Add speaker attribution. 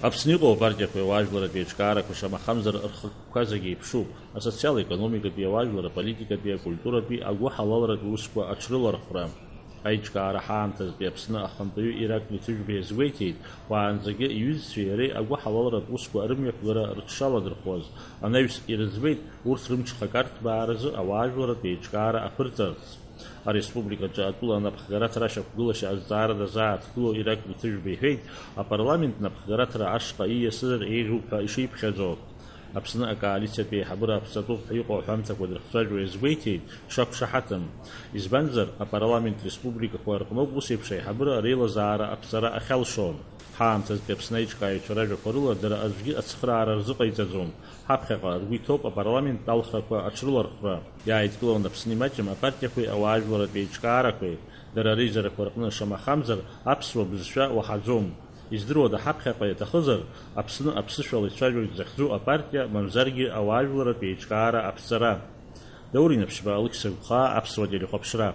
Speaker 1: Аԥсны иҟоу апартиақәа ауаажәларатәи аиҿкаарақәа шамахамзар рхықәкқәа зегьы еиԥшуп. Асоциал-економикатәи, ауаажәлар аполитикатәи, акультуратәи, агәы ҳалалратәи усқәа аҽрылархәра. Аиҿкаара ҳаамҭазтәи Аԥсны ахантәаҩы Иракли Ҭыжәба иазгәеиҭеит, уаанӡагьы иҩызцәеи иареи агәы ҳалалратә усқәа рымҩақәгара рыҽшаладырхәуаз. Анаҩс ирыӡбеит урҭ рымҽхак арҭбааразы ауаажәларатәи аиҿкаара аԥырҵарц. Ареспубликаҿы атәыла напхгараҭра ашьақәгылашьа азҵаара дазааҭгылоу Иракли Ҭыжәба иҳәеит, апарламент напхгараҭра ашҟа ииасызар еиӷьуп ҳәа ишиԥхьаӡо. Аԥсны акоалициатә еиҳабыра аԥҵатәуп ҳәа иҟоу аҳәамҭақәа дырхцәажәо иазгәеиҭеит, шақәшаҳаҭым. Избанзар, апарламент республикақәа рҟноуп ус еиԥш аиҳабыра реилазаара аԥҵара ахьалшон. Ҳаамҭазтәи Аԥсны аиҿкааҩцәа ражәақәа рыла дара аӡәгьы ацхыраара рзыҟаиҵаӡом. Ҳаԥхьаҟа ргәы иҭоуп апарламент алхрақәа аҽрылархәра. Иааидкылон Аԥсны имаҷым апартиақәеи ауаажәларатәи аиҿкаарақәеи. Дара реизарақәа рҟны шамахамзар аԥсуа бызшәа уаҳаӡом. Издыруада ҳаԥхьаҟа иаҭахызар, Аԥсны аԥсышәала ицәажәоит захьӡу апартиа, мамзаргьы ауаажәларатәи аиҿкаара аԥҵара. Даурин Аԥшьба, Алықьса Гәхаа, Аԥсуа телехәаԥшра.